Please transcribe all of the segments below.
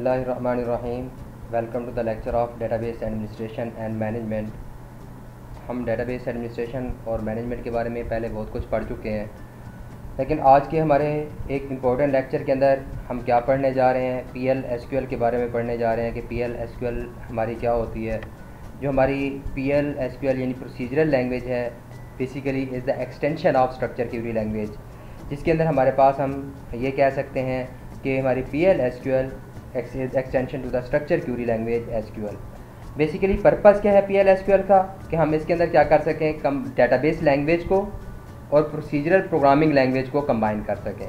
बिस्मिल्लाहिर्रहमानिर्रहीम। Welcome to the lecture of database administration and management. हम database administration और management के बारे में पहले बहुत कुछ पढ़ चुके हैं, लेकिन आज के हमारे एक इम्पोर्टेंट लेक्चर के अंदर हम क्या पढ़ने जा रहे हैं, PL/SQL के बारे में पढ़ने जा रहे हैं कि PL/SQL हमारी क्या होती है। जो हमारी PL/SQL यानी प्रोसीजरल लैंग्वेज है, basically is the extension of structure query language, जिसके अंदर हमारे पास हम ये कह सकते हैं कि हमारी PL/SQL extension to the structure query language SQL। Basically purpose क्या है PL/SQL का कि हम इसके अंदर क्या कर सकें, डेटाबेस लैंग्वेज को और प्रोसीजरल प्रोग्रामिंग लैंग्वेज को कंबाइन कर सकें।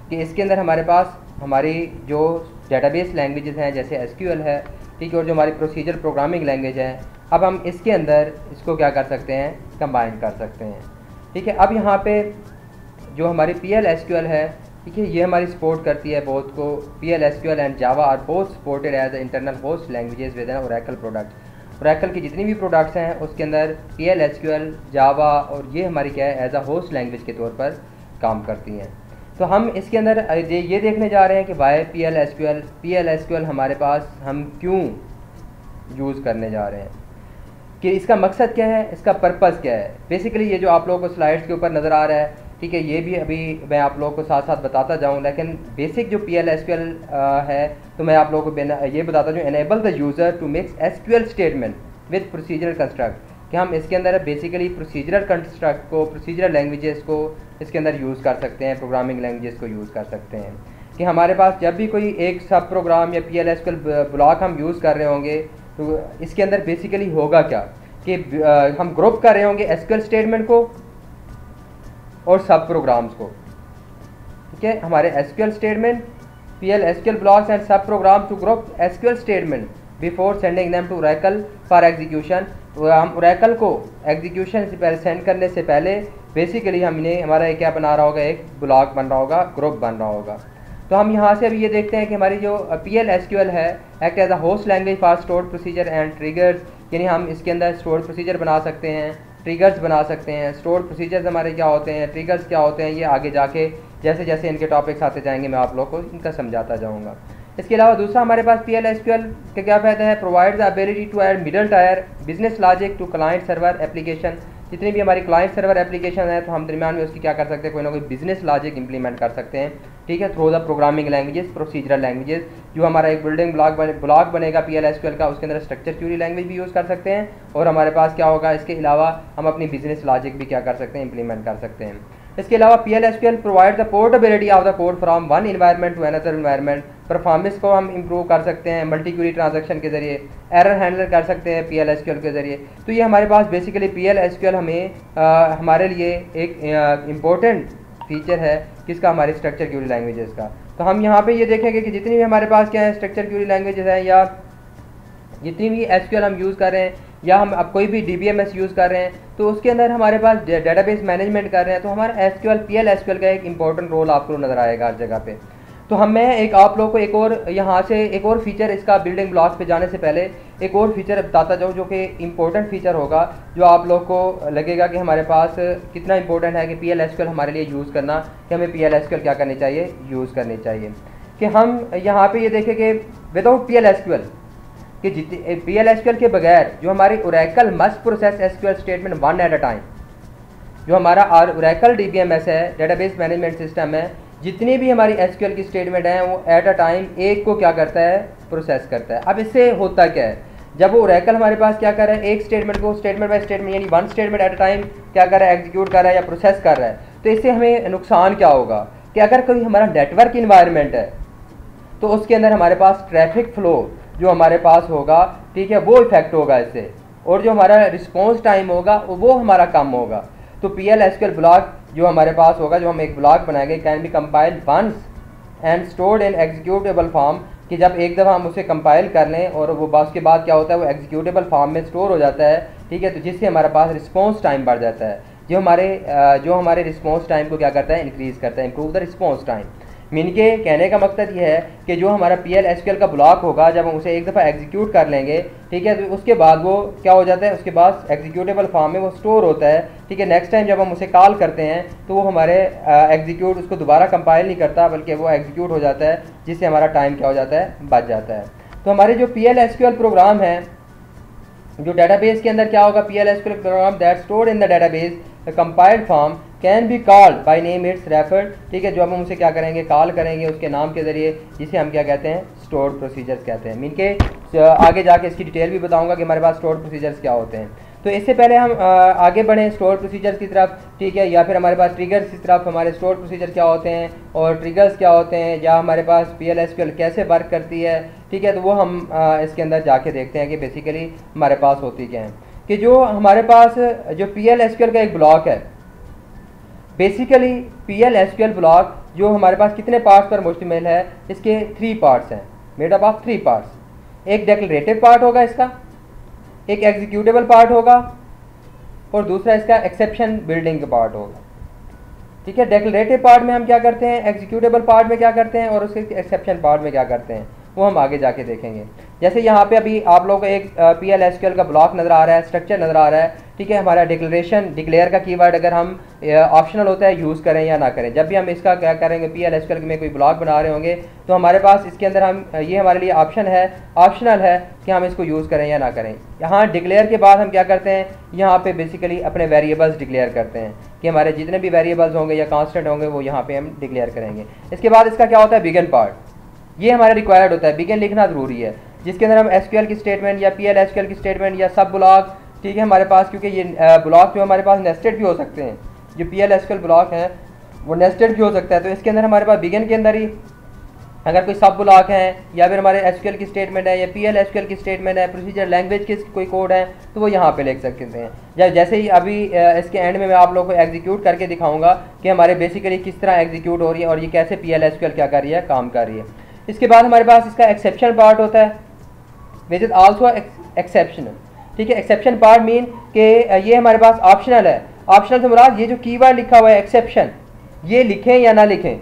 कि इसके अंदर हमारे पास हमारी जो डेटाबेस लैंग्वेजेस हैं जैसे SQL है, ठीक है, और जो हमारी प्रोसीजर प्रोग्रामिंग लैंग्वेज है, अब हम इसके अंदर इसको क्या कर सकते हैं, कंबाइन कर सकते हैं। ठीक है, अब यहाँ पे जो हमारी PL/SQL है, ठीक है, ये हमारी सपोर्ट करती है बोथ को। PL/SQL and Java are both supported as internal host languages with an Oracle product. Oracle की जितनी भी प्रोडक्ट्स हैं उसके अंदर PL/SQL, जावा और ये हमारी क्या है, एज अ होस्ट लैंग्वेज के तौर पर काम करती हैं। तो हम इसके अंदर ये देखने जा रहे हैं कि वाई PL/SQL हमारे पास हम क्यों यूज़ करने जा रहे हैं, कि इसका मकसद क्या है, इसका पर्पस क्या है। बेसिकली ये जो आप लोगों को स्लाइड्स के ऊपर नज़र आ रहा है, ठीक है, ये भी अभी मैं आप लोगों को साथ साथ बताता जाऊँ, लेकिन बेसिक जो PL/SQL है तो मैं आप लोगों को ये बताता हूँ, enable the user to mix SQL statement with procedural construct, कि हम इसके अंदर बेसिकली प्रोसीजरल कंस्ट्रक्ट को, प्रोसीजरल लैंग्वेजेस को इसके अंदर यूज़ कर सकते हैं, प्रोग्रामिंग लैंग्वेजेस को यूज़ कर सकते हैं। कि हमारे पास जब भी कोई एक सब प्रोग्राम या PL/SQL ब्लॉक हम यूज़ कर रहे होंगे तो इसके अंदर बेसिकली होगा क्या कि हम ग्रुप कर रहे होंगे SQL स्टेटमेंट को और सब प्रोग्राम्स को। ठीक है, हमारे SQL statement, PL/SQL blocks and sub program to group SQL statement before sending them to Oracle for execution. तो हम ओरेकल को एग्जीक्यूशन से पहले, सेंड करने से पहले बेसिकली हमने हमारा क्या बना रहा होगा, एक ब्लॉक बन रहा होगा, ग्रुप बन रहा होगा। तो हम यहाँ से अभी ये देखते हैं कि हमारी जो PL/SQL है act as a host language for stored procedure and triggers, यानी हम इसके अंदर स्टोर्ड प्रोसीजर बना सकते हैं, ट्रिगर्स बना सकते हैं। स्टोर्ड प्रोसीजर्स हमारे क्या होते हैं, ट्रिगर्स क्या होते हैं, ये आगे जाके जैसे जैसे इनके टॉपिक्स आते जाएंगे मैं आप लोग को इनका समझाता जाऊँगा। इसके अलावा दूसरा हमारे पास PL/SQL का क्या फ़ायदा है, provide the ability to add middle tier business logic to client server application. जितनी भी हमारी क्लाइंट सर्वर एप्लीकेशन है तो हम दरमियान में उसकी क्या कर सकते हैं, कोई ना कोई बिजनेस लॉजिक इंप्लीमेंट कर सकते हैं। ठीक है, through the programming languages, procedural languages. जो हमारा एक बिल्डिंग ब्लॉक बनेगा PL/SQL का, उसके अंदर स्ट्रक्चर क्यूरी लैंग्वेज भी यूज़ कर सकते हैं, और हमारे पास क्या होगा, इसके अलावा हम अपनी बिजनेस लॉजिक भी क्या कर सकते हैं, इंप्लीमेंट कर सकते हैं। इसके अलावा PL/SQL provide the portability of the code from one environment to another environment. Performance को हम इंप्रूव कर सकते हैं मल्टी क्यूरी ट्रांजैक्शन के ज़रिए, एरर हैंडल कर सकते हैं PL/SQL के ज़रिए। तो ये हमारे पास बेसिकली PL/SQL हमें हमारे लिए एक इम्पोर्टेंट फीचर है किसका, हमारी स्ट्रक्चर क्यूरी लैंग्वेजेस का। तो हम यहाँ पे ये देखेंगे कि जितनी भी हमारे पास क्या है स्ट्रक्चर क्यूरी लैंग्वेजेस हैं, या जितनी भी SQL हम यूज़ कर रहे हैं, या हम अब कोई भी DBMS यूज़ कर रहे हैं, तो उसके अंदर हमारे पास डेटाबेस मैनेजमेंट कर रहे हैं, तो हमारा PL/SQL का एक इंपॉर्टेंट रोल आपको नज़र आएगा हर जगह पे। तो मैं एक आप लोगों को एक और यहाँ से एक और फीचर, इसका बिल्डिंग ब्लॉक्स पे जाने से पहले एक और फीचर बताता जाऊँ जो कि इम्पोर्टेंट फीचर होगा, जो आप लोग को लगेगा कि हमारे पास कितना इंपॉर्टेंट है कि PL/SQL हमारे लिए यूज़ करना, कि हमें PL/SQL क्या करनी चाहिए, यूज़ करनी चाहिए। कि हम यहाँ पे ये देखें कि विदाउट PL/SQL, कि जितनी PL/SQL के बगैर जो हमारी Oracle must process SQL statement one at a time, जो हमारा ओरेकल DBMS है, डेटाबेस मैनेजमेंट सिस्टम है, जितनी भी हमारी SQL की स्टेटमेंट हैं वो एट अ टाइम एक को क्या करता है, प्रोसेस करता है। अब इससे होता क्या है, जब वो ओरेकल हमारे पास क्या कर रहा है, एक स्टेटमेंट को स्टेटमेंट बाय स्टेटमेंट यानी one statement at a time क्या कर रहा है, एग्जीक्यूट कर रहा है या प्रोसेस कर रहा है, तो इससे हमें नुकसान क्या होगा कि अगर कोई हमारा नेटवर्क इन्वायरमेंट है तो उसके अंदर हमारे पास ट्रैफिक फ्लो जो हमारे पास होगा, ठीक है, वो इफेक्ट होगा इससे, और जो हमारा रिस्पॉन्स टाइम होगा वो हमारा कम होगा। तो PL/SQL ब्लॉक जो हमारे पास होगा, जो हम एक ब्लॉक बनाएंगे, can be compiled once and stored in executable form, कि जब एक दफ़ा हम उसे कंपाइल कर लें और वो उसके बाद क्या होता है, वो एग्जीक्यूटेबल फॉर्म में स्टोर हो जाता है। ठीक है, तो जिससे हमारे पास रिस्पॉन्स टाइम बढ़ जाता है, जो हमारे रिस्पॉन्स टाइम को क्या करता है, इंक्रीज़ करता है, improve the response time. Mean के कहने का मकसद ये है कि जो हमारा PL/SQL का ब्लॉक होगा, जब हम उसे एक दफ़ा एग्जीक्यूट कर लेंगे, ठीक है, तो उसके बाद वो क्या हो जाता है, उसके बाद एग्जीक्यूटेबल फॉर्म में वो स्टोर होता है, ठीक है। नेक्स्ट टाइम जब हम उसे कॉल करते हैं तो वो हमारे एग्जीक्यूट उसको दोबारा कंपाइल नहीं करता, बल्कि वो एग्जीक्यूट हो जाता है, जिससे हमारा टाइम क्या हो जाता है, बच जाता है। तो हमारे जो PL/SQL प्रोग्राम है, जो डेटाबेस के अंदर क्या होगा, PL/SQL program that stored in the database compiled form can be called by name it's referred, ठीक है। जो हम उसे क्या करेंगे, कॉल करेंगे उसके नाम के ज़रिए, जिसे हम क्या कहते हैं, स्टोर्ड प्रोसीजर्स कहते हैं। मीन के आगे जाके इसकी डिटेल भी बताऊंगा कि हमारे पास स्टोर्ड प्रोसीजर्स क्या होते हैं। तो इससे पहले हम आगे बढ़ें स्टोर प्रोसीजर्स की तरफ, ठीक है, या फिर हमारे पास ट्रिगर्स की तरफ, हमारे स्टोर प्रोसीजर क्या होते हैं और ट्रिगर्स क्या होते हैं, या हमारे पास PL/SQL कैसे वर्क करती है, ठीक है। तो वो हम इसके अंदर जाके देखते हैं कि बेसिकली हमारे पास होती क्या है। कि जो हमारे पास जो PL/SQL का एक ब्लॉक है, बेसिकली PL/SQL ब्लॉक जो हमारे पास कितने पार्ट्स पर मुश्तमिल है, इसके 3 पार्ट्स हैं, मेड अप ऑफ 3 पार्ट्स। एक डेक्लरेटिव पार्ट होगा इसका, एक एग्जीक्यूटेबल पार्ट होगा, और दूसरा इसका एक्सेप्शन बिल्डिंग का पार्ट होगा, ठीक है। डेक्लरेटिव पार्ट में हम क्या करते हैं, एग्जीक्यूटेबल पार्ट में क्या करते हैं, और उसके एक्सेप्शन पार्ट में क्या करते हैं, वो हम आगे जाके देखेंगे। जैसे यहाँ पे अभी आप लोगों को एक PL/SQL का ब्लॉक नज़र आ रहा है, स्ट्रक्चर नज़र आ रहा है, ठीक है। हमारा डिक्लेयर का कीवर्ड अगर हम ऑप्शनल होता है यूज़ करें या ना करें। जब भी हम इसका क्या करेंगे, PL/SQL में कोई ब्लॉक बना रहे होंगे, तो हमारे पास इसके अंदर हम ये हमारे लिए ऑप्शनल है कि हम इसको यूज़ करें या ना करें। यहाँ डिक्लेयर के बाद हम क्या करते हैं, यहाँ पे बेसिकली अपने वेरिएबल्स डिक्लेयर करते हैं कि हमारे जितने भी वेरिएबल्स होंगे या कांस्टेंट होंगे वो यहाँ पे हम डिक्लेयर करेंगे। इसके बाद इसका क्या होता है, बिगिन पार्ट, ये हमारा रिक्वायर्ड होता है, बिगिन लिखना ज़रूरी है, जिसके अंदर हम SQL की स्टेटमेंट या PL/SQL की स्टेटमेंट या सब ब्लॉक, ठीक है, हमारे पास, क्योंकि ये ब्लॉक जो हमारे पास नेस्टेड भी हो सकते हैं, जो PL/SQL ब्लॉक हैं वो नेस्टेड भी हो सकता है। तो इसके अंदर हमारे पास बिगिन के अंदर ही अगर कोई सब ब्लॉक है, या फिर हमारे SQL की स्टेटमेंट है, या PL/SQL की स्टेटमेंट है, प्रोसीजर लैंग्वेज के कोई कोड है, तो वो यहाँ पे लिख सकते हैं। जैसे ही अभी इसके एंड में मैं आप लोगों को एग्जीक्यूट करके दिखाऊंगा कि हमारे बेसिकली किस तरह एग्जीक्यूट हो रही है और ये कैसे PL/SQL क्या कर रही है, काम कर रही है। इसके बाद हमारे पास इसका एक्सेप्शन पार्ट होता है, विच इज़ आल्सो एक्सेप्शनल, ठीक है। एक्सेप्शन पार्ट मीन कि ये हमारे पास ऑप्शनल है। ऑप्शनल से मुराद ये जो कीवर्ड लिखा हुआ है एक्सेप्शन, ये लिखें या ना लिखें,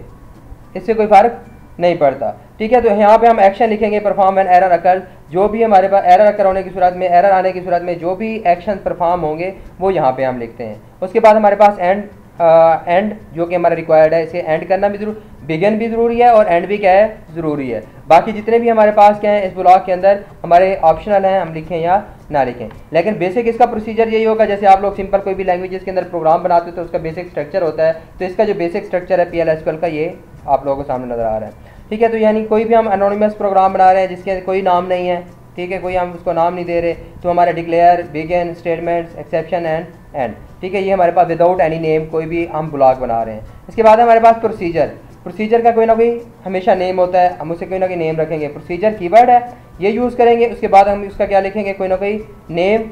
इससे कोई फ़र्क नहीं पड़ता, ठीक है। तो यहाँ पे हम एक्शन लिखेंगे, परफॉर्म एन एरर अकर, जो भी हमारे पास एरर अकर होने की सूरत में, एरर आने की सूरत में जो भी एक्शन परफॉर्म होंगे वो यहाँ पे हम लिखते हैं। उसके बाद हमारे पास एंड जो कि हमारा रिक्वायर्ड है, इसे एंड करना भी जरूर, बिगिन भी ज़रूरी है और एंड भी क्या है, ज़रूरी है। बाकी जितने भी हमारे पास क्या है इस ब्लॉक के अंदर हमारे ऑप्शनल हैं, हम लिखें या ना लिखें। लेकिन बेसिक इसका प्रोसीजर यही होगा, जैसे आप लोग सिंपल कोई भी लैंग्वेजेस के अंदर प्रोग्राम बनाते हो तो उसका बेसिक स्ट्रक्चर होता है। तो इसका जो बेसिक स्ट्रक्चर है PL/SQL का, ये आप लोगों को सामने नज़र आ रहा है, ठीक है। तो यानी कोई भी हम एनोनिमस प्रोग्राम बना रहे हैं जिसके कोई नाम नहीं है, ठीक है, कोई हम उसको नाम नहीं दे रहे, तो हमारे declare, begin, statements, exception and and, ठीक है, ये हमारे पास विदाउट एनी नेम कोई भी हम ब्लॉक बना रहे हैं। इसके बाद हमारे पास प्रोसीजर का कोई ना कोई हमेशा नेम होता है, हम उसे कोई ना कोई नेम रखेंगे। प्रोसीजर कीवर्ड है, ये यूज़ करेंगे। उसके बाद हम उसका क्या लिखेंगे, कोई ना कोई नेम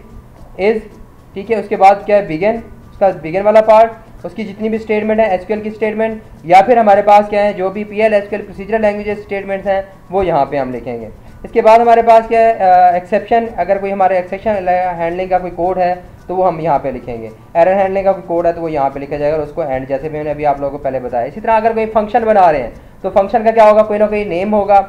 इज़, ठीक है। उसके बाद क्या है, बिगिन, उसका बिगिन वाला पार्ट, उसकी जितनी भी स्टेटमेंट है SQL की स्टेटमेंट, या फिर हमारे पास क्या है जो भी PL/SQL प्रोसीजर लैंग्वेजेस स्टेटमेंट्स हैं वो यहाँ पे हम लिखेंगे। इसके बाद हमारे पास क्या है, एक्सेप्शन, अगर कोई हमारे एक्सेप्शन हैंडलिंग का कोई कोड है तो वो हम यहाँ पे लिखेंगे। एरर हैंडलिंग का कोई कोड है तो वो यहाँ पे लिखा जाएगा और उसको एंड, जैसे मैंने अभी आप लोगों को पहले बताया। इसी तरह अगर कोई फंक्शन बना रहे हैं तो फंक्शन का क्या होगा, कोई ना कोई नेम होगा।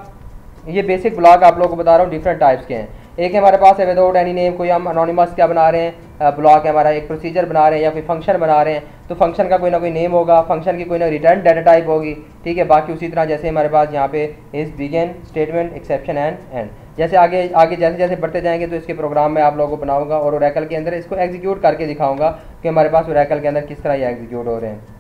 ये बेसिक ब्लॉक आप लोगों को बता रहा हूँ, डिफरेंट टाइप्स के हैं। एक हमारे पास है विदाउट एनी नेम, कोई हम अनोनिमस क्या बना रहे हैं, ब्लॉक है हमारा, एक प्रोसीजर बना रहे हैं या कोई फंक्शन बना रहे हैं, तो फंक्शन का कोई ना कोई नेम होगा, फंक्शन की कोई ना रिटर्न डाटा टाइप होगी, ठीक है। बाकी उसी तरह जैसे हमारे पास यहाँ पे इस begin, statement, exception and and, जैसे आगे आगे जैसे जैसे बढ़ते जाएंगे तो इसके प्रोग्राम में आप लोगों को बनाऊंगा और ओरेकल के अंदर इसको एग्जीक्यूट करके दिखाऊंगा कि हमारे पास ओरेकल के अंदर किस तरह ये एग्जीक्यूट हो रहे हैं।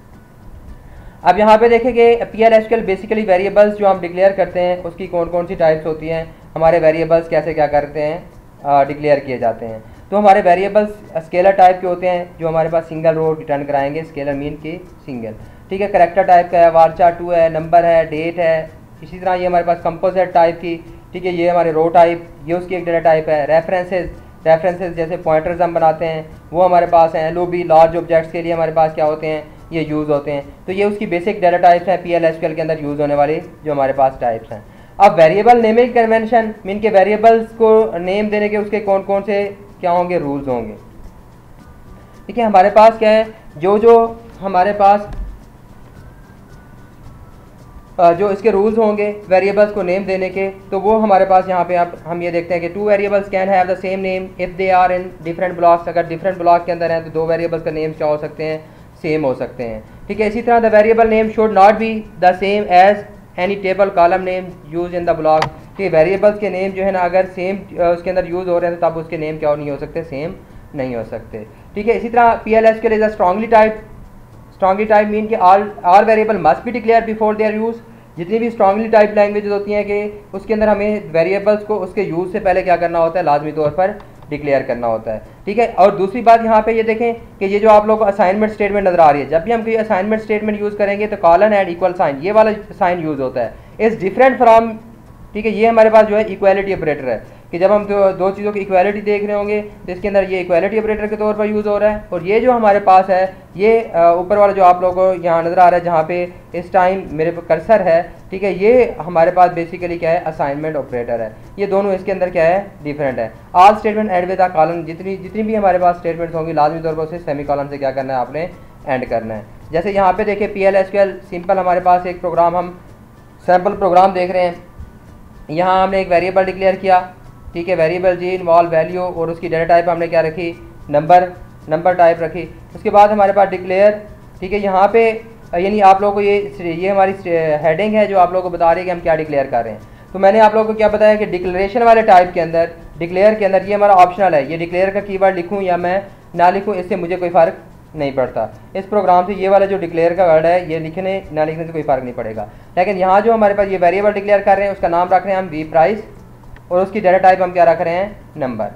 अब यहाँ पे देखें कि PL/SQL बेसिकली वेरिएबल्स जो हम डिक्लेयर करते हैं उसकी कौन कौन सी टाइप्स होती हैं, हमारे वेरिएबल्स कैसे क्या करते हैं, डिक्लेयर किए जाते हैं। तो हमारे वेरिएबल्स स्केलर टाइप के होते हैं जो हमारे पास सिंगल रो रिटर्न कराएंगे, स्केलर मीन की सिंगल, ठीक है। कैरेक्टर टाइप का है, varchar2 है, नंबर है, डेट है। इसी तरह ये हमारे पास कंपोजिट टाइप की, ठीक है, ये हमारे रो टाइप, ये उसकी एक डेटा टाइप है। रेफरेंसेस जैसे पॉइंटर्स हम बनाते हैं वो हमारे पास हैं। LOB लार्ज ऑब्जेक्ट्स के लिए हमारे पास क्या होते हैं, ये यूज़ होते हैं। तो ये उसकी बेसिक डेटा टाइप्स हैं PL/SQL के अंदर यूज़ होने वाली जो हमारे पास टाइप्स हैं। अब वेरिएबल नेमिंग कन्वेंशन मीन के वेरिएबल्स को नेम देने के उसके कौन कौन से क्या होंगे, रूल्स होंगे, ठीक है। हमारे पास क्या है, जो हमारे पास जो इसके रूल्स होंगे वेरिएबल्स को नेम देने के, तो वो हमारे पास यहाँ पे हम ये देखते हैं कि 2 variables can have the same name if they are in different blocks. अगर डिफरेंट ब्लॉक के अंदर हैं तो 2 वेरिएबल्स का नेम क्या हो सकते हैं, सेम हो सकते हैं। ठीक है, इसी तरह the variable name should not be the same as any table column name use in the block. ठीक, वेरिएबल्स के नेम जो है ना अगर सेम उसके अंदर यूज़ हो रहे हैं तो तब उसके नेम क्या नहीं हो सकते, सेम नहीं हो सकते। ठीक है, इसी तरह PLSQL is a strongly type mean कि all variable must be declare before their use. जितनी भी स्ट्रांगली टाइप लैंग्वेज होती हैं कि उसके अंदर हमें वेरिएबल्स को उसके यूज़ से पहले क्या करना होता है, लाजमी तौर पर डिक्लेयर करना होता है। ठीक है, और दूसरी बात यहाँ पे ये देखें कि ये जो आप लोगों को असाइनमेंट स्टेटमेंट नज़र आ रही है, जब भी हम कोई असाइनमेंट स्टेटमेंट यूज़ करेंगे तो कॉलन एंड इक्वल साइन, ये वाला साइन यूज़ होता है, इज़ डिफरेंट फ्राम। ठीक है, ये हमारे पास जो है इक्वालिटी ऑपरेटर है कि जब हम दो चीज़ों की इक्वालिटी देख रहे होंगे तो इसके अंदर ये इक्वालिटी ऑपरेटर के तौर पर यूज़ हो रहा है। और ये जो हमारे पास है ये ऊपर वाला जो आप लोगों को यहाँ नज़र आ रहा है जहाँ पे इस टाइम मेरे पर कर्सर है, ठीक है, ये हमारे पास बेसिकली क्या है, असाइनमेंट ऑपरेटर है। ये दोनों इसके अंदर क्या है, डिफरेंट है। All statement and with a colon, जितनी भी हमारे पास स्टेटमेंट्स होंगी लाजमी तौर पर उसे सेमी कॉलन से क्या करना है, आपने एंड करना है। जैसे यहाँ पे देखिए PLSQL सिंपल हमारे पास एक प्रोग्राम, हम सैम्पल प्रोग्राम देख रहे हैं। यहाँ हमने एक वेरिएबल डिक्लेयर किया, ठीक है, वेरिएबल जी इन्वॉल्व वैल्यू, और उसकी डेटा टाइप हमने क्या रखी, नंबर टाइप रखी। उसके बाद हमारे पास डिक्लेयर, ठीक है, यहाँ पे यानी आप लोगों को ये हमारी हेडिंग है जो आप लोगों को बता रही है कि हम क्या डिक्लेयर कर रहे हैं। तो मैंने आप लोगों को क्या बताया कि डिक्लेरेशन वाले टाइप के अंदर, डिक्लेयर के अंदर ये हमारा ऑप्शनल है, ये डिक्लेयर का कीवर्ड लिखूँ या मैं ना लिखूँ इससे मुझे कोई फ़र्क नहीं पड़ता। इस प्रोग्राम से ये वाला जो डिक्लेयर का वर्ड है ये लिखने ना लिखने से कोई फ़र्क नहीं पड़ेगा। लेकिन यहाँ जो हमारे पास ये वेरिएबल डिक्लेयर कर रहे हैं उसका नाम रख रहे हैं हम वी प्राइस, और उसकी डेटा टाइप हम क्या रख रहे हैं, नंबर।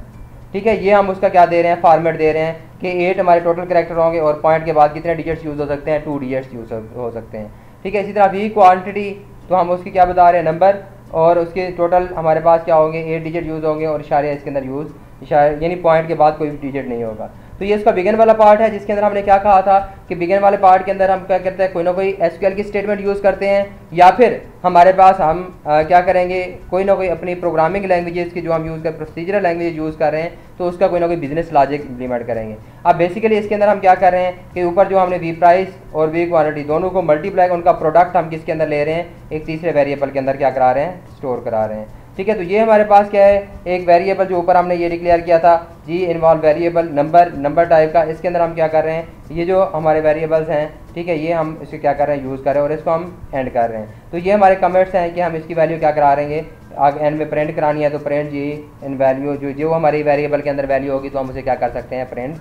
ठीक है, ये हम उसका क्या दे रहे हैं, फॉर्मेट दे रहे हैं कि 8 हमारे टोटल कैरेक्टर होंगे और पॉइंट के बाद कितने डिजिट्स यूज़ हो सकते हैं, 2 डिजिट्स यूज़ हो सकते हैं। ठीक है, इसी तरह वी क्वांटिटी, तो हम उसकी क्या बता रहे हैं, नंबर, और उसके टोटल हमारे पास क्या होंगे, 8 डिजिट यूज़ होंगे और इशारे इसके अंदर यूज़, इशारे यानी पॉइंट के बाद कोई भी डिजिट नहीं होगा। तो ये इसका बिगिन वाला पार्ट है जिसके अंदर हमने क्या कहा था कि बिगिन वाले पार्ट के अंदर हम क्या करते हैं, कोई ना कोई SQL की स्टेटमेंट यूज़ करते हैं, या फिर हमारे पास हम क्या करेंगे, कोई ना कोई अपनी प्रोग्रामिंग लैंग्वेजेस की जो हम यूज़ कर, प्रोसीजरल लैंग्वेज यूज़ कर रहे हैं तो उसका कोई ना कोई बिजनेस लॉजिक इंप्लीमेंट करेंगे। अब बेसिकली इसके अंदर हम क्या कर रहे हैं कि ऊपर जो हमने वी प्राइस और वी क्वांटिटी दोनों को मल्टीप्लाई, उनका प्रोडक्ट हम किसके अंदर ले रहे हैं, एक तीसरे वेरिएबल के अंदर क्या करा रहे हैं, स्टोर करा रहे हैं। ठीक है, तो ये हमारे पास क्या है, एक वेरिएबल जो ऊपर हमने ये डिक्लेयर किया था जी इन्वॉल्व वेरिएबल नंबर टाइप का, इसके अंदर हम क्या कर रहे हैं, ये जो हमारे वेरिएबल्स हैं, ठीक है, ये हम इसे क्या कर रहे हैं, यूज़ कर रहे हैं और इसको हम एंड कर रहे हैं। तो ये हमारे कमेंट्स हैं कि हम इसकी वैल्यू क्या करा रहेंगे, आगे एंड में प्रिंट करानी है तो प्रिंट जी इन वैल्यू, जो हमारी वेरिएबल के अंदर वैल्यू होगी तो हम उसे क्या कर सकते हैं, प्रिंट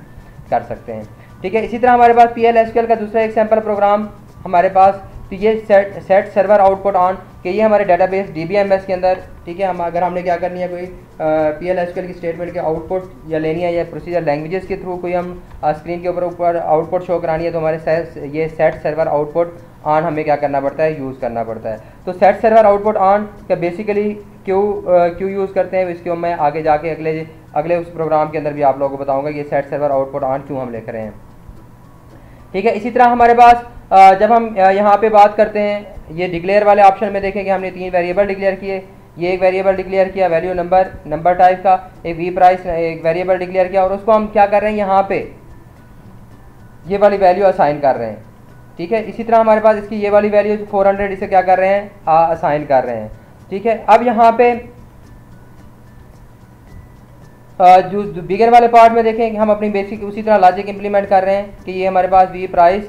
कर सकते हैं। ठीक है, इसी तरह हमारे पास PLSQL का दूसरा एक सैम्पल प्रोग्राम हमारे पास, तो ये सेट सर्वर आउटपुट ऑन, कि ये हमारे डाटाबेस DBMS के अंदर, ठीक है, हम अगर हमने क्या करनी है कोई PLSQL की स्टेटमेंट के आउटपुट या लेनी है या प्रोसीजर लैंग्वेजेस के थ्रू कोई हम स्क्रीन के ऊपर आउटपुट शो करानी है तो हमारे ये सेट सर्वर आउटपुट ऑन हमें क्या करना पड़ता है, यूज़ करना पड़ता है। तो सेट सर्वर आउटपुट ऑन का बेसिकली क्यों यूज़ करते हैं इसको मैं आगे जाके अगले उस प्रोग्राम के अंदर भी आप लोगों को बताऊँगा कि सेट सर्वर आउटपुट ऑन क्यों हम लिख रहे हैं। ठीक है, इसी तरह हमारे पास जब हम यहाँ पे बात करते हैं ये डिक्लेयर वाले ऑप्शन में देखें कि हमने 3 वेरिएबल डिक्लेयर किए, ये एक वेरिएबल डिक्लेयर किया वैल्यू नंबर टाइप का, एक वी प्राइस एक वेरिएबल डिक्लेयर किया और उसको हम क्या कर रहे हैं, यहाँ पे ये वाली वैल्यू असाइन कर रहे हैं। ठीक है, इसी तरह हमारे पास इसकी ये वाली वैल्यू 400 इसे क्या कर रहे हैं, असाइन कर रहे हैं। ठीक है, अब यहाँ पे जो बिगिन वाले पार्ट में देखें कि हम अपनी बेसिक उसी तरह लॉजिक इंप्लीमेंट कर रहे हैं कि ये हमारे पास वी प्राइस,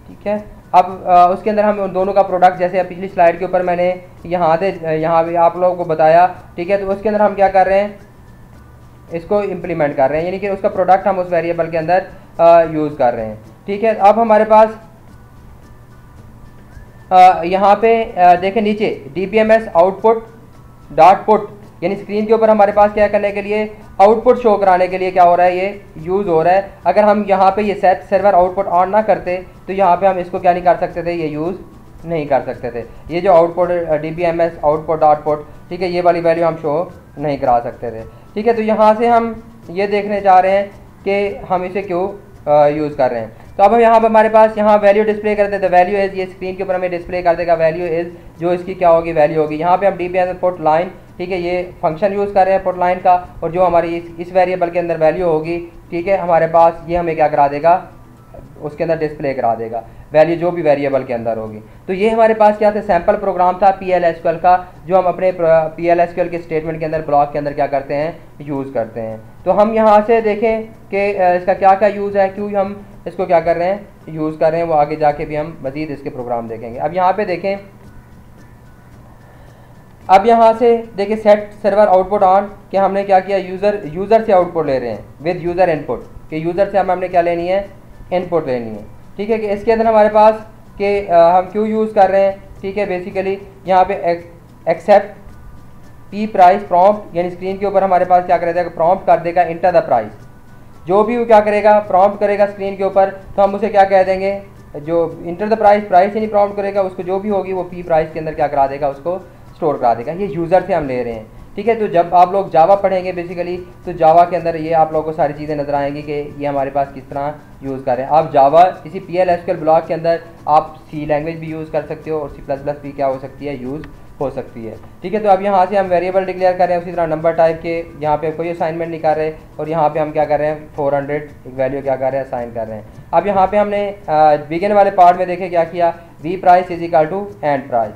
ठीक है, अब उसके अंदर हम उन दोनों का प्रोडक्ट, जैसे पिछली स्लाइड के ऊपर मैंने यहाँ भी आप लोगों को बताया, ठीक है, तो उसके अंदर हम क्या कर रहे हैं, इसको इम्प्लीमेंट कर रहे हैं, यानी कि उसका प्रोडक्ट हम उस वेरिएबल के अंदर यूज़ कर रहे हैं। ठीक है, अब हमारे पास यहाँ पे देखें नीचे DBMS आउटपुट डॉट पुट, यानी स्क्रीन के ऊपर हमारे पास क्या करने के लिए, आउटपुट शो कराने के लिए क्या हो रहा है, ये यूज़ हो रहा है। अगर हम यहाँ पे ये सेट सर्वर आउटपुट ऑन ना करते तो यहाँ पे हम इसको क्या नहीं कर सकते थे, ये यूज़ नहीं कर सकते थे। ये जो output DBMS output dot put, ठीक है, ये वाली वैल्यू हम शो नहीं करा सकते थे। ठीक है, तो यहाँ से हम ये देखने जा रहे हैं कि हम इसे क्यों यूज़ कर रहे हैं। तो अब हम यहाँ पर हमारे पास यहाँ वैल्यू डिस्प्ले करते हैं, तो वैल्यू इज़, ये स्क्रीन के ऊपर हमें डिस्प्ले कर देगा वैल्यू इज़, जो इसकी क्या होगी, वैल्यू होगी। यहाँ पे हम DBMS पुट लाइन, ठीक है, ये फंक्शन यूज़ कर रहे हैं पुट लाइन का, और जो हमारी इस वेरिएबल के अंदर वैल्यू होगी, ठीक है, हमारे पास ये हमें क्या करा देगा, उसके अंदर डिस्प्ले करा देगा वैल्यू जो भी वेरिएबल के अंदर होगी। तो ये हमारे पास क्या था, सैम्पल प्रोग्राम था PL/SQL का, जो हम अपने PL/SQL के स्टेटमेंट के अंदर ब्लॉक के अंदर क्या करते हैं, यूज़ करते हैं। तो हम यहाँ से देखें कि इसका क्या क्या यूज़ है, क्यों हम इसको क्या कर रहे हैं, यूज़ कर रहे हैं, वो आगे जाके भी हम मज़ीद इसके प्रोग्राम देखेंगे। अब यहाँ पे देखें, अब यहाँ से देखिए सेट सर्वर आउटपुट ऑन, कि हमने क्या किया, यूज़र से आउटपुट ले रहे हैं विद यूज़र इनपुट, कि यूज़र से हमने क्या लेनी है, इनपुट लेनी है। ठीक है, कि इसके अंदर हमारे पास कि हम क्यों यूज़ कर रहे हैं। ठीक है, बेसिकली यहाँ पे एक्सेप्ट पी प्राइस प्रॉम्प्ट, यानी स्क्रीन के ऊपर हमारे पास क्या कर देगा, प्रॉम्प्ट कर देगा इंटर द प्राइस। जो भी वो क्या करेगा, प्रॉम्प्ट करेगा स्क्रीन के ऊपर, तो हम उसे क्या कह देंगे, जो इंटर द प्राइस, प्राइस ही नहीं प्रॉम्प्ट करेगा, उसको जो भी होगी वो पी प्राइस के अंदर क्या करा देगा, उसको स्टोर करा देगा। ये यूज़र से हम ले रहे हैं। ठीक है, तो जब आप लोग जावा पढ़ेंगे बेसिकली, तो जावा के अंदर ये आप लोगों को सारी चीज़ें नज़र आएंगी कि ये हमारे पास किस तरह यूज़ कर रहे हैं। आप जावा इसी PL/SQL ब्लॉक के अंदर आप C लैंग्वेज भी यूज़ कर सकते हो, और C++ भी क्या हो सकती है, यूज़ हो सकती है। ठीक है, तो अब यहाँ से हम वेरिएबल डिक्लेयर कर रहे हैं, उसी तरह नंबर टाइप के, यहाँ पे कोई असाइनमेंट नहीं कर रहे, और यहाँ पे हम क्या कर रहे हैं, 400 एक वैल्यू क्या कर रहे हैं, असाइन कर रहे हैं। अब यहाँ पे हमने बिगिन वाले पार्ट में देखे क्या किया, v price is equal to and price.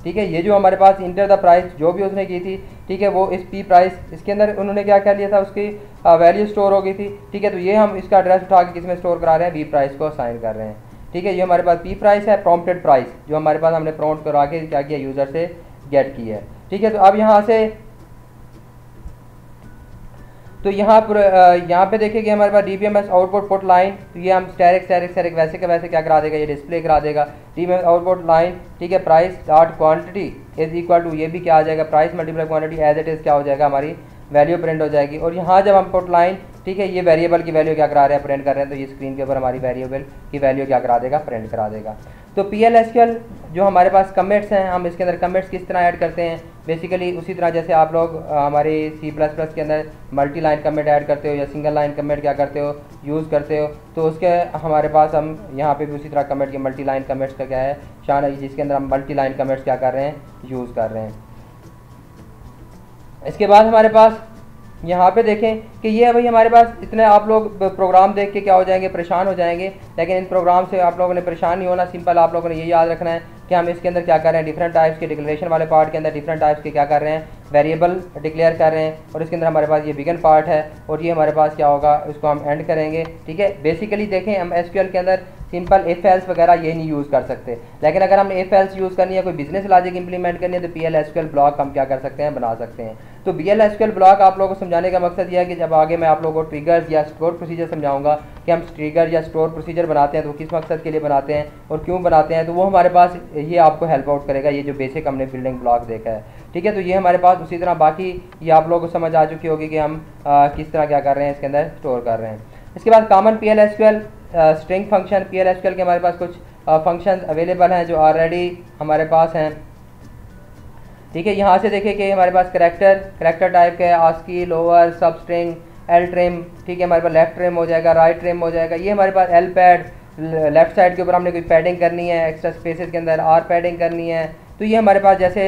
ठीक है, ये जो हमारे पास इंटर द प्राइस जो भी उसने की थी, ठीक है, वो इस पी प्राइस, इसके अंदर उन्होंने क्या कर लिया था, उसकी वैल्यू स्टोर हो गई थी। ठीक है, तो ये हम इसका एड्रेस उठा के किस में स्टोर करा रहे हैं, वी प्राइस को असाइन कर रहे हैं। ठीक है, ये हमारे पास पी प्राइस है, प्रॉम्प्टेड प्राइस जो हमारे पास हमने प्रॉम्प्ट करा के क्या किया, यूज़र से गेट की है। ठीक है, तो अब यहाँ से तो यहाँ पे देखिए कि हमारे पास DBMS आउटपुट पुट लाइन, तो ये हम स्टैटिक वैसे का वैसे क्या करा देगा, ये डिस्प्ले करा देगा DBMS आउटपुट लाइन। ठीक है, price dot quantity is equal to, ये भी क्या आ जाएगा, price multiply quantity as it is क्या हो जाएगा, हमारी वैल्यू प्रिंट हो जाएगी। और यहाँ जब हम पुट लाइन, ठीक है, ये वेरिएबल की वैल्यू क्या करा रहे हैं, प्रिंट कर रहे हैं, तो ये स्क्रीन के ऊपर हमारी वेरिएबल की वैल्यू क्या करा देगा, प्रिंट करा देगा। तो PL/SQL जो हमारे पास कमिट्स हैं, हम इसके अंदर कमिट्स किस तरह ऐड करते हैं, बेसिकली उसी तरह जैसे आप लोग हमारे C++ के अंदर मल्टी लाइन कमिट ऐड करते हो या सिंगल लाइन कमिट क्या करते हो, यूज़ करते हो, तो उसके हमारे पास हम यहाँ पे भी उसी तरह कमिट के मल्टी लाइन कमिट्स का क्या है शान है, जिसके अंदर हम मल्टी लाइन कमिट्स क्या कर रहे हैं, यूज़ कर रहे हैं। इसके बाद हमारे पास यहाँ पे देखें कि ये भाई हमारे पास इतने आप लोग प्रोग्राम देख के क्या हो जाएंगे, परेशान हो जाएंगे, लेकिन इन प्रोग्राम से आप लोगों ने परेशान नहीं होना। सिंपल आप लोगों ने ये याद रखना है कि हम इसके अंदर क्या कर रहे हैं, डिफरेंट टाइप्स के डिक्लेरेशन वाले पार्ट के अंदर डिफरेंट टाइप्स के क्या कर रहे हैं, वेरिएबल डिक्लेयर कर रहे हैं, और इसके अंदर हमारे पास ये बिगन पार्ट है, और ये हमारे पास क्या होगा, इसको हम एंड करेंगे। ठीक है, बेसिकली देखें हम SQL के अंदर सिंपल इफ एल्स वगैरह ये नहीं यूज़ कर सकते, लेकिन अगर हमने इफ एल्स यूज़ करनी है, कोई बिजनेस लॉजिक इंप्लीमेंट करनी है, तो PL/SQL ब्लॉक हम क्या कर सकते हैं, बना सकते हैं। तो PL/SQL ब्लॉक आप लोगों को समझाने का मकसद यह है कि जब आगे मैं आप लोगों को ट्रिगर्स या स्टोर प्रोसीजर समझाऊंगा कि हम ट्रिगर या स्टोर प्रोसीजर बनाते हैं तो किस मकसद के लिए बनाते हैं और क्यों बनाते हैं, तो वो हमारे पास ये आपको हेल्प आउट करेगा, ये जो बेसिक हमने बिल्डिंग ब्लॉक देखा है। ठीक है, तो ये हमारे पास उसी तरह बाकी ये आप लोगों को समझ आ चुकी होगी कि हम किस तरह क्या कर रहे हैं, इसके अंदर स्टोर कर रहे हैं। इसके बाद common PL/SQL string function, PL/SQL के हमारे पास कुछ फंक्शन अवेलेबल हैं जो ऑलरेडी हमारे पास हैं। ठीक है, यहाँ से देखिए कि हमारे पास करेक्टर टाइप के ASCII, lower, substring, L trim. ठीक है, हमारे पास लेफ्ट ट्रिम हो जाएगा, राइट ट्रिम हो जाएगा। ये हमारे पास एल पैड, लेफ्ट साइड के ऊपर हमने कोई पैडिंग करनी है, एक्स्ट्रा स्पेसेस के अंदर आर पैडिंग करनी है। तो ये हमारे पास जैसे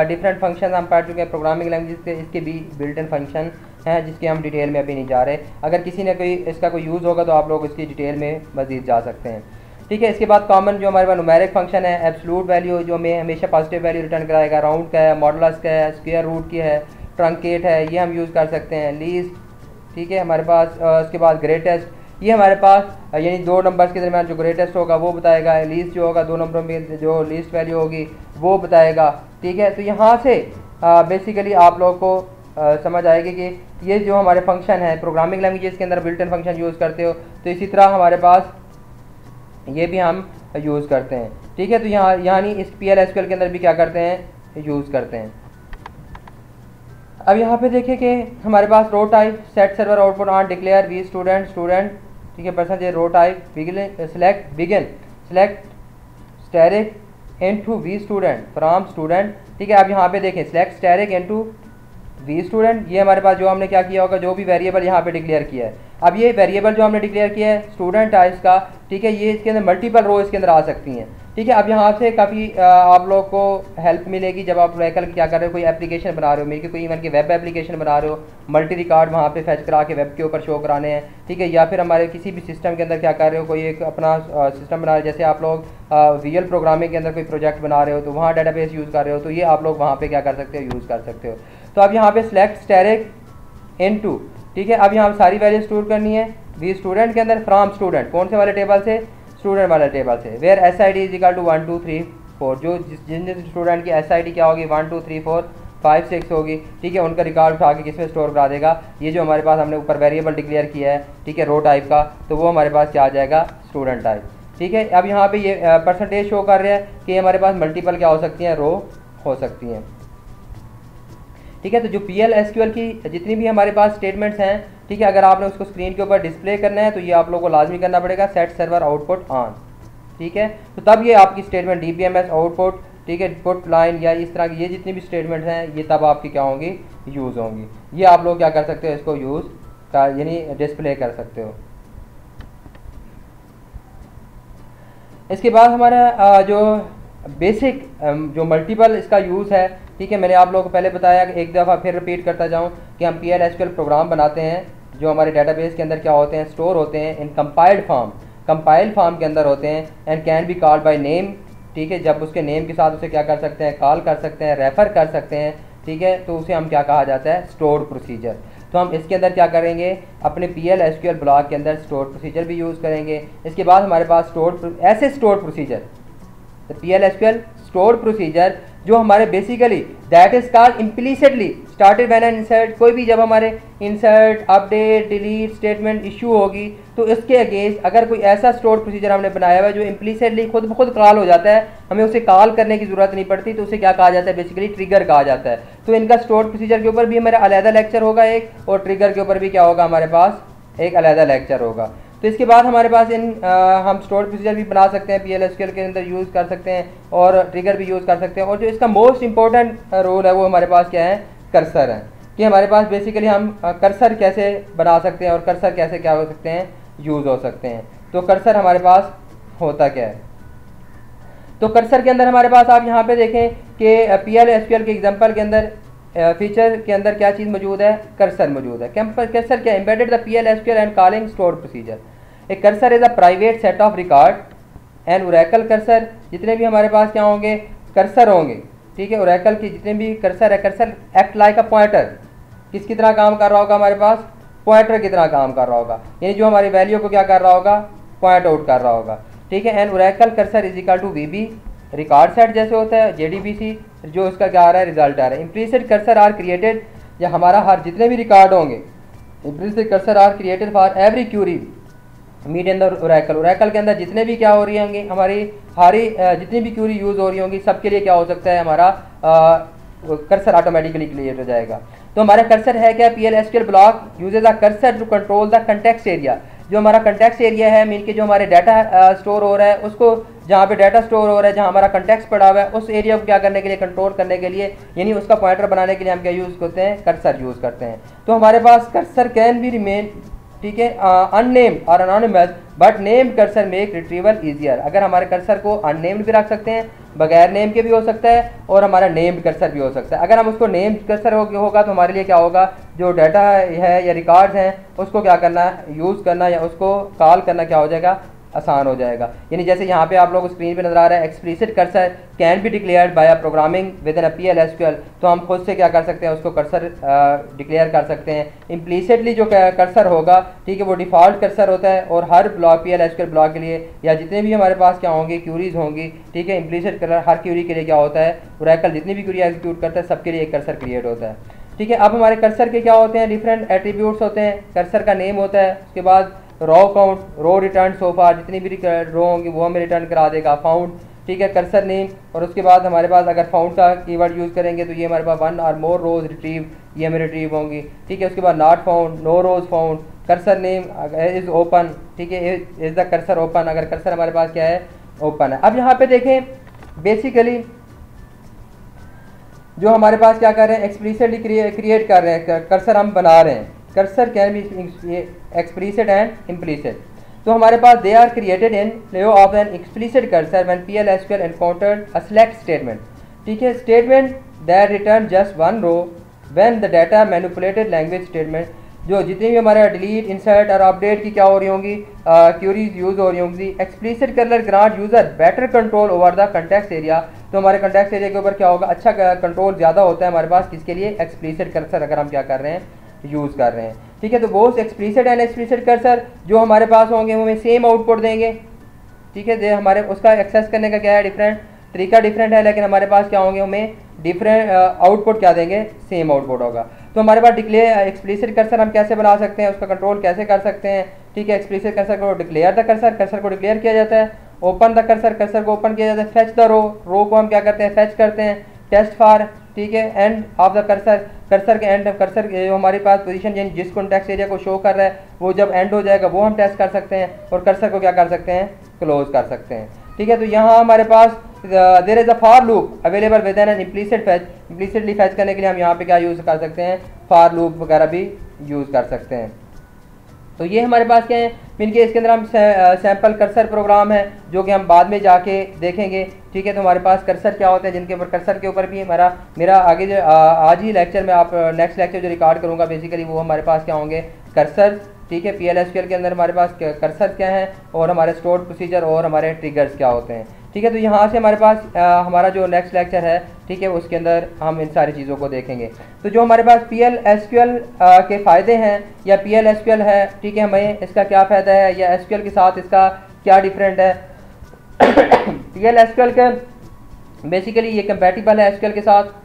डिफरेंट फंक्शन हम पढ़ चुके हैं प्रोग्रामिंग लैंग्वेज के, इसके भी बिल्ट इन फंक्शन हैं जिसके हम डिटेल में अभी नहीं जा रहे। अगर किसी ने कोई इसका कोई यूज़ होगा तो आप लोग इसकी डिटेल में मज़ीद जा सकते हैं। ठीक है, इसके बाद कॉमन जो हमारे पास न्यूमेरिक फंक्शन है, एब्सोल्यूट वैल्यू जो हमें हमेशा पॉजिटिव वैल्यू रिटर्न कराएगा, राउंड का है, मॉडुलस का है, स्क्वायर रूट की है, ट्रंकेट है, ये हम यूज़ कर सकते हैं। लीस्ट, ठीक है, हमारे पास उसके बाद ग्रेटेस्ट, ये हमारे पास यानी दो नंबर्स के दरमियान जो ग्रेटेस्ट होगा वो बताएगा, लीस्ट जो होगा दो नंबरों में जो लीस्ट वैल्यू होगी वो बताएगा। ठीक है, तो यहाँ से बेसिकली आप लोग को समझ आएगी कि ये जो हमारे फंक्शन है प्रोग्रामिंग लैंग्वेजेस के अंदर बिल्ट इन फंक्शन यूज़ करते हो, तो इसी तरह हमारे पास ये भी हम यूज़ करते हैं। ठीक है, तो यहाँ यानी इस PL/SQL के अंदर भी क्या करते हैं, यूज़ करते हैं। अब यहाँ पे देखिए कि हमारे पास row type, set server output on declare V student, ठीक है, percentage row type, begin select static into V student from student. ठीक है, अब यहाँ पे देखें select static into V student, ये हमारे पास जो हमने क्या किया होगा, जो भी वेरिएबल यहाँ पे डिक्लेयर किया है। अब ये वेरिएबल जो हमने डिक्लेयर किया है स्टूडेंट टाइप्स का, ठीक है, ये इसके अंदर मल्टीपल रो इसके अंदर आ सकती हैं, ठीक है। अब यहाँ से काफ़ी आप लोग को हेल्प मिलेगी जब आप व्हीकल क्या कर रहे हो, कोई एप्लीकेशन बना रहे हो, मेरे कोई इवन के वेब एप्लीकेशन बना रहे हो, मल्टी रिकॉर्ड वहाँ पे फैच करा के वेब के ऊपर शो कराने हैं, ठीक है, या फिर हमारे किसी भी सिस्टम के अंदर क्या कर रहे हो, कोई एक अपना सिस्टम बना रहे हो, जैसे आप लोग वीएल प्रोग्रामिंग के अंदर कोई प्रोजेक्ट बना रहे हो तो वहाँ डाटाबेस यूज़ कर रहे हो, तो ये आप लोग वहाँ पे क्या कर सकते हो, यूज़ कर सकते हो। तो अब यहाँ पे सिलेक्ट स्टैटिक इनटू, ठीक है, अब यहाँ सारी वैल्यू स्टोर करनी है वी स्टूडेंट के अंदर फ्रॉम स्टूडेंट, कौन से वाले टेबल से, स्टूडेंट वाले टेबल से, where S I D is equal to 1 2 3 4, जो जिन जिन स्टूडेंट की एस आई डी क्या होगी 1 2 3 4 5 6 होगी, ठीक है, उनका रिकॉर्ड उठा के किसमें स्टोर करा देगा, ये जो हमारे पास हमने ऊपर वेरिएबल डिक्लेयर किया है, ठीक है, रो टाइप का, तो वो हमारे पास क्या आ जाएगा, स्टूडेंट टाइप, ठीक है। अब यहाँ पे ये परसेंटेज शो कर रहा है कि हमारे पास मल्टीपल क्या हो सकती हैं, रो हो सकती हैं, ठीक है। तो जो PL/SQL की जितनी भी हमारे पास स्टेटमेंट्स हैं, ठीक है, अगर आपने उसको स्क्रीन के ऊपर डिस्प्ले करना है तो ये आप लोगों को लाजमी करना पड़ेगा सेट सर्वर आउटपुट ऑन, ठीक है। तो तब ये आपकी स्टेटमेंट DBMS आउटपुट, ठीक है, पुट लाइन या इस तरह की ये जितनी भी स्टेटमेंट्स हैं ये तब आपकी क्या होंगी, यूज़ होंगी। ये आप लोग क्या कर सकते हो, इसको यूज़ का यानी डिस्प्ले कर सकते हो। इसके बाद हमारा जो बेसिक जो मल्टीपल इसका यूज़ है, ठीक है, मैंने आप लोगों को पहले बताया कि एक दफ़ा फिर रिपीट करता जाऊं कि हम PL/SQL प्रोग्राम बनाते हैं जो हमारे डाटाबेस के अंदर क्या होते हैं, स्टोर होते हैं इन कंपाइल्ड फॉर्म, कंपाइल्ड फॉर्म के अंदर होते हैं, and can be called by name, ठीक है, जब उसके नेम के साथ उसे क्या कर सकते हैं, कॉल कर सकते हैं, रेफ़र कर सकते हैं, ठीक है, तो उसे हम क्या कहा जाता है, स्टोर्ड प्रोसीजर। तो हम इसके अंदर क्या करेंगे, अपने PL/SQL ब्लॉक के अंदर स्टोर्ड प्रोसीजर भी यूज़ करेंगे। इसके बाद हमारे पास स्टोर्ड प्रोसीजर, तो PL/SQL स्टोर्ड प्रोसीजर जो हमारे basically that is called implicitly started when an insert, कोई भी जब हमारे insert update delete statement issue होगी तो इसके अगेंस्ट अगर कोई ऐसा स्टोर्ड प्रोसीजर हमने बनाया हुआ है जो इम्प्लीसिटली खुद ब खुद कॉल हो जाता है, हमें उसे कॉल करने की ज़रूरत नहीं पड़ती, तो उसे क्या कहा जाता है, बेसिकली ट्रिगर कहा जाता है। तो इनका स्टोर्ड प्रोसीजर के ऊपर भी हमारा अलहदा लेक्चर होगा एक, और ट्रिगर के ऊपर भी क्या होगा, हमारे पास एक अलहदा लेक्चर होगा। तो इसके बाद हमारे पास हम स्टोर प्रोसीजर भी बना सकते हैं, PL/SQL के अंदर यूज़ कर सकते हैं, और ट्रिगर भी यूज़ कर सकते हैं। और जो इसका मोस्ट इंपॉर्टेंट रोल है वो हमारे पास क्या है, कर्सर है, कि हमारे पास बेसिकली हम कर्सर कैसे बना सकते हैं और कर्सर कैसे क्या हो सकते हैं, यूज़ हो सकते हैं। तो कर्सर हमारे पास होता क्या है, तो कर्सर के अंदर हमारे पास आप यहाँ पे देखें कि PL/SQL के एग्जांपल के अंदर फीचर के अंदर क्या चीज़ मौजूद है, कर्सर मौजूद है। कर्सर क्या, embedded the PL/SQL and calling store procedure. A cursor is a private set of record and Oracle cursor, जितने भी हमारे पास क्या होंगे, कर्सर होंगे, ठीक है, ओरेकल के जितने भी कर्सर है, cursor act like a pointer, किसकी तरह काम कर रहा होगा, हमारे पास पॉइंटर की तरह काम कर रहा होगा, यानी जो हमारी वैल्यू को क्या कर रहा होगा, पॉइंट आउट कर रहा होगा, ठीक है। And Oracle cursor is equal to VB record set जैसे होता है, JDBC जो इसका क्या आ रहा है, रिजल्ट आ रहा है। इम्प्लीसिट कर्सर आर क्रिएटेड, या हमारा हर जितने भी रिकॉर्ड होंगे, implicit cursor are created for every query meet in the Oracle. Oracle के अंदर जितने भी क्या हो रही होंगी, हमारी जितनी भी क्यूरी यूज़ हो रही होंगी, सबके लिए क्या हो सकता है, हमारा कर्सर ऑटोमेटिकली क्रिएट हो जाएगा। तो हमारा कर्सर है क्या, PL/SQL block uses a cursor to control the context area. जो हमारा कंटेक्स्ट एरिया है, मीन के जो हमारे डाटा स्टोर हो रहा है, उसको जहाँ पे डाटा स्टोर हो रहा है, जहाँ हमारा कंटेक्स्ट पड़ा हुआ है, उस एरिया को क्या करने के लिए, कंट्रोल करने के लिए, यानी उसका पॉइंटर बनाने के लिए हम क्या यूज़ करते हैं, कर्सर यूज़ करते हैं। तो हमारे पास कर्सर कैन बी रिमेन, ठीक है, अननेम्ड और anonymous, but named cursor make retrieval easier. अगर हमारे कर्सर को अननेम्ड भी रख सकते हैं, बगैर नेम के भी हो सकता है, और हमारा नेम्ड कर्सर भी हो सकता है। अगर हम उसको नेम्ड कर्सर होगा तो हमारे लिए क्या होगा, जो डाटा है या रिकॉर्ड्स हैं उसको क्या करना, यूज़ करना या उसको कॉल करना क्या हो जाएगा, आसान हो जाएगा। यानी जैसे यहाँ पे आप लोग स्क्रीन पे नजर आ रहा है, explicit cursor can be declared by programming with in PL/SQL, तो हम खुद से क्या कर सकते हैं, उसको कर्सर डिक्लेयर कर सकते हैं। इम्प्लीसिटली जो कर्सर होगा, ठीक है, वो डिफ़ॉल्ट कर्सर होता है, और हर ब्लॉक PL/SQL ब्लॉक के लिए या जितने भी हमारे पास क्या होंगे, क्यूरीज होंगी, ठीक है, इम्प्लीसिट कर्सर हर क्यूरी के लिए क्या होता है, ओरेकल जितनी भी क्यूरी एग्जीक्यूट करता है सबके लिए एक कर्सर क्रिएट होता है, ठीक है। अब हमारे कर्सर के क्या होते हैं, डिफरेंट एट्रीब्यूट्स होते हैं। कर्सर का नेम होता है, उसके बाद रो काउंट, रो रिटर्न सोफार, जितनी भी रो होंगी वो हमें रिटर्न करा देगा, फाउंड, ठीक है, कर्सर नेम, और उसके बाद हमारे पास अगर फाउंड का कीवर्ड यूज़ करेंगे तो ये हमारे पास 1 और मोर रोज रिट्रीव, ये हमें रिट्रीव होंगी, ठीक है। उसके बाद not found, no rows found, cursor name is open, ठीक है, इज़ द कर्सर ओपन, अगर कर्सर हमारे पास क्या है, ओपन है। अब यहाँ पे देखें बेसिकली जो हमारे पास क्या कर रहे हैं, एक्सप्लिसिटली क्रिएट कर रहे हैं, कर्सर हम बना रहे हैं। Cursor can be explicit and implicit. तो हमारे पास दे आर क्रिएटेड इन लिeu of an explicit cursor when PL/SQL encountered a select statement. ठीक है, statement that return just one row when the data manipulated language statement, जो जितनी भी हमारे डिलीट, इंसर्ट और अपडेट की क्या हो रही होंगी, क्यूरीज यूज़ हो रही होंगी। Explicit cursor grant user better control over the context area. तो हमारे कंटेक्स्ट एरिया के ऊपर क्या होगा, अच्छा कंट्रोल ज़्यादा होता है हमारे पास, किसके लिए, एक्सप्लिसिट कर्सर अगर हम क्या कर रहे हैं, यूज़ कर रहे हैं। ठीक है, तो वो एक्सप्लिसिट एंड एक्सप्लिसिट कर्सर जो हमारे पास होंगे वो हमें सेम आउटपुट देंगे। ठीक है, जो हमारे उसका एक्सेस करने का क्या है, डिफरेंट तरीका डिफरेंट है, लेकिन हमारे पास क्या होंगे, हमें डिफरेंट आउटपुट क्या देंगे, सेम आउटपुट होगा। तो हमारे पास डिक्लेयर एक्सप्लिसिट कर्सर हम कैसे बना सकते हैं, उसका कंट्रोल कैसे कर सकते हैं। ठीक है, एक्सप्लिसिट कर्सर को डिक्लेयर द कर्सर, कर्सर को डिक्लेयर किया जाता है। ओपन द कर्सर, कर्सर को ओपन किया जाता है। फेच द रो, रो को हम क्या करते हैं, फेच करते हैं। टेस्ट फॉर, ठीक है, end of the cursor, cursor के एंड, कर्सर जो हमारे पास पोजीशन यानी जिस कॉन्टेक्स्ट एरिया को शो कर रहा है वो जब एंड हो जाएगा वो हम टेस्ट कर सकते हैं, और कर्सर को क्या कर सकते हैं, क्लोज कर सकते हैं। ठीक है, तो यहाँ हमारे पास there is a for loop available with an implicit fetch. Implicitly fetch करने के लिए हम यहाँ पे क्या यूज़ कर सकते हैं, फॉर लूप वगैरह भी यूज़ कर सकते हैं। तो ये हमारे पास क्या है, मीन के इसके अंदर हम सैम्पल कर्सर प्रोग्राम है जो कि हम बाद में जाके देखेंगे। ठीक है, तो हमारे पास कर्सर क्या होते हैं, जिनके ऊपर कर्सर के ऊपर भी मेरा आगे जो आज ही लेक्चर में, आप नेक्स्ट लेक्चर जो रिकॉर्ड करूँगा बेसिकली वो हमारे पास क्या होंगे, कर्सर। ठीक है, PL/SQL के अंदर हमारे पास कर्सर क्या है, और हमारे स्टोर्ड प्रोसीजर और हमारे ट्रिगर्स क्या होते हैं। ठीक है, तो यहाँ से हमारे पास हमारा जो नेक्स्ट लेक्चर है, ठीक है, उसके अंदर हम इन सारी चीज़ों को देखेंगे। तो जो हमारे पास PL/SQL के फ़ायदे हैं या PL/SQL है, ठीक है, हमें इसका क्या फ़ायदा है या SQL के साथ इसका क्या डिफरेंट है। PL/SQL के बेसिकली ये कंपैटिबल है SQL के साथ।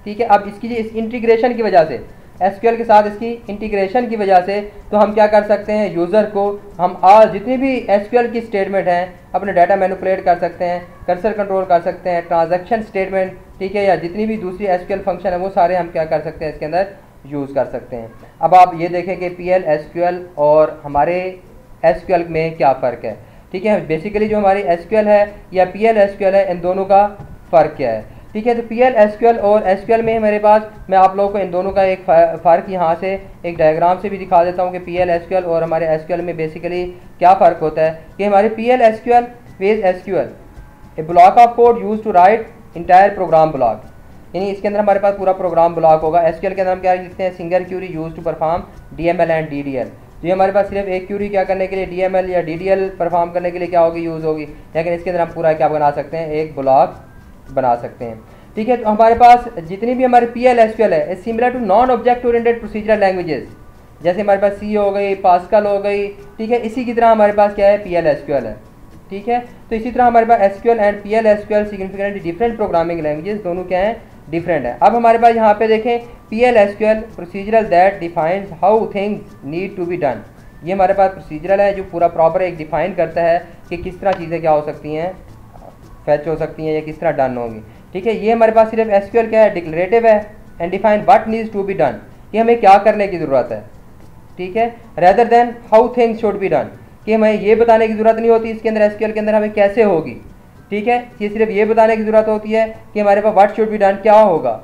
ठीक है, अब इसकी इस इंटीग्रेशन की वजह से, SQL के साथ इसकी इंटीग्रेशन की वजह से, तो हम क्या कर सकते हैं, यूज़र को हम आज जितनी भी SQL की स्टेटमेंट हैं अपने डाटा मैनिपुलेट कर सकते हैं, कर्सर कंट्रोल कर सकते हैं, ट्रांजैक्शन स्टेटमेंट, ठीक है, या जितनी भी दूसरी SQL फंक्शन है वो सारे हम क्या कर सकते हैं, इसके अंदर यूज़ कर सकते हैं। अब आप ये देखें कि PL/SQL और हमारे SQL में क्या फ़र्क है। ठीक है, बेसिकली जो हमारी SQL है या PL/SQL है, इन दोनों का फ़र्क क्या है। ठीक है, तो PL/SQL और SQL में मेरे पास, मैं आप लोगों को इन दोनों का एक फ़र्क यहाँ से एक डायग्राम से भी दिखा देता हूँ कि PL/SQL और हमारे SQL में बेसिकली क्या फ़र्क होता है। कि हमारे PL/SQL with SQL a block of code use to write entire program block, यानी इसके अंदर हमारे पास पूरा प्रोग्राम ब्लॉक होगा। SQL के अंदर हम क्या लिखते हैं, single query use to perform DML and DDL। तो ये हमारे पास सिर्फ एक क्यूरी क्या करने के लिए, DML या DDL परफॉर्म करने के लिए क्या होगी, यूज़ होगी, लेकिन इसके अंदर हम पूरा क्या बना सकते हैं, एक ब्लॉक बना सकते हैं। ठीक है, तो हमारे पास जितनी भी हमारे PL/SQL है is similar to non object oriented procedural languages, जैसे हमारे पास C हो गई, पास्कल हो गई। ठीक है, इसी की तरह हमारे पास क्या है, PL/SQL है। ठीक है, तो इसी तरह हमारे पास SQL and PL/SQL significantly different programming languages, दोनों क्या हैं, डिफरेंट है। अब हमारे पास यहाँ पे देखें PL/SQL procedural that defines how things need to be done. ये हमारे पास प्रोसीजरल है जो पूरा प्रॉपर एक डिफाइन करता है कि किस तरह चीज़ें क्या हो सकती हैं, फैच हो सकती हैं या किस तरह डन होंगी। ठीक है, ये हमारे पास सिर्फ SQL क्या है, डिक्लेरेटिव है and define what needs to be done, कि हमें क्या करने की ज़रूरत है। ठीक है, rather than how things should be done, कि हमें ये बताने की ज़रूरत नहीं होती इसके अंदर SQL के अंदर हमें कैसे होगी। ठीक है, ये सिर्फ ये बताने की ज़रूरत होती है कि हमारे पास व्हाट शुड बी डन क्या होगा।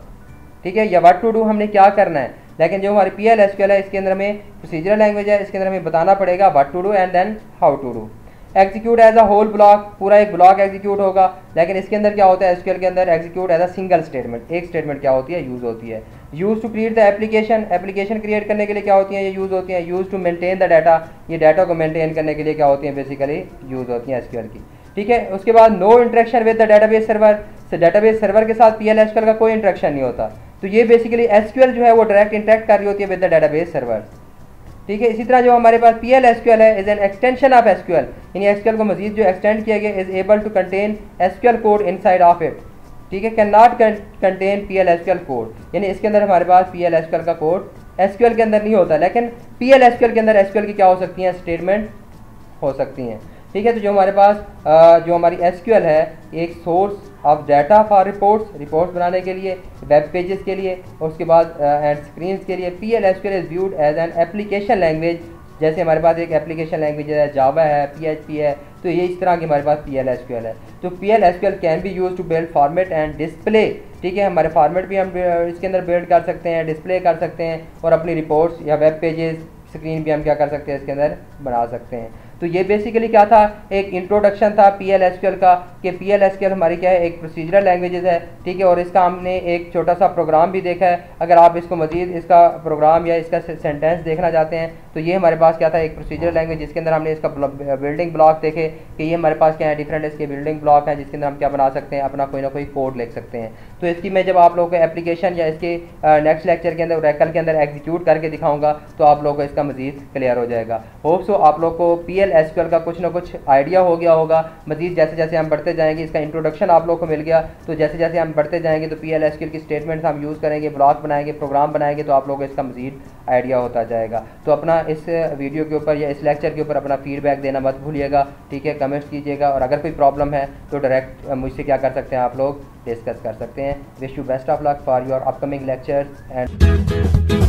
ठीक है, या व्हाट टू डू हमने क्या करना है। लेकिन जो हमारी PL/SQL है इसके अंदर हमें प्रोसीजरल लैंग्वेज है, इसके अंदर हमें बताना पड़ेगा what to do and then how to do. Execute as a whole block, पूरा एक ब्लॉक एग्जीक्यूट होगा, लेकिन इसके अंदर क्या होता है, SQL के अंदर execute as a single statement, एक स्टेटमेंट क्या होती है, यूज़ होती है। Use to create the application, application create करने के लिए क्या होती है, ये यूज़ होती है। Use to maintain the data, ये डाटा को मेंटेन करने के लिए क्या होती है, बेसिकली यूज़ होती है SQL की। ठीक है, उसके बाद no interaction with the database server, से डाटाबेस सर्वर के साथ PL/SQL का कोई इंटरेक्शन नहीं होता। तो ये बेसिकली SQL जो है वो डायरेक्ट इंटरेक्ट कर रही होती है विद द डाटाबेस सर्वर। ठीक है, इसी तरह जो हमारे पास PL/SQL है is an extension of SQL, यानी SQL को मजीद जो एक्सटेंड किया गया, is able to contain SQL code inside of it. ठीक है, can not contain PL/SQL code, यानी इसके अंदर हमारे पास PL/SQL का कोड SQL के अंदर नहीं होता, लेकिन PL/SQL के अंदर SQL की क्या हो सकती हैं, स्टेटमेंट हो सकती हैं। ठीक है, तो जो हमारे पास जो हमारी SQL है एक source of data for reports बनाने के लिए, वेब पेजेस के लिए, और उसके बाद एंड स्क्रीन्स के लिए। PL/SQL is viewed as an application language जैसे हमारे पास एक एप्लीकेशन लैंग्वेज है, जावा है, PHP है, तो ये इस तरह की हमारे पास PL/SQL है। तो PL/SQL can be use to build format and display, ठीक है, हमारे फॉर्मेट भी हम इसके अंदर बिल्ड कर सकते हैं, डिस्प्ले कर सकते हैं, और अपनी रिपोर्ट्स या वेब पेजेस स्क्रीन भी हम क्या कर सकते हैं इसके अंदर बना सकते हैं। तो ये बेसिकली क्या था, एक इंट्रोडक्शन था PL/SQL का, कि PL/SQL हमारी क्या है, एक प्रोसीजरल लैंग्वेजेस है, ठीक है, और इसका हमने एक छोटा सा प्रोग्राम भी देखा है। अगर आप इसको मजीद इसका प्रोग्राम या इसका सेंटेंस देखना चाहते हैं तो ये हमारे पास क्या था, एक प्रोसीजरल लैंग्वेज जिसके अंदर हमने इसका बिल्डिंग ब्लॉक देखे कि ये हमारे पास क्या है, डिफरेंट इसके बिल्डिंग ब्लॉक हैं जिसके अंदर हम क्या बना सकते हैं, अपना कोई ना कोई कोड लिख सकते हैं। तो इसकी मैं जब आप लोगों को एप्लीकेशन या इसके नेक्स्ट लेक्चर के अंदर ओरेकल के अंदर एग्जीक्यूट करके दिखाऊंगा तो आप लोगों को इसका मजीद क्लियर हो जाएगा। होप सो आप लोग को PL/SQL का कुछ ना कुछ आइडिया हो गया होगा। मजीद जैसे जैसे हम बढ़ते जाएंगे, इसका इंट्रोडक्शन आप लोग को मिल गया, तो जैसे जैसे हम बढ़ते जाएंगे तो PL/SQL की स्टेटमेंट्स हम यूज़ करेंगे, ब्लॉक बनाएंगे, प्रोग्राम बनाएंगे, तो आप लोगों को इसका मजीद आइडिया होता जाएगा। तो अपना इस वीडियो के ऊपर या इस लेक्चर के ऊपर अपना फीडबैक देना मत भूलिएगा, ठीक है, कमेंट्स कीजिएगा, और अगर कोई प्रॉब्लम है तो डायरेक्ट मुझसे क्या कर सकते हैं, आप लोग डिस्कस कर सकते हैं। Wish you best of luck for your upcoming lectures and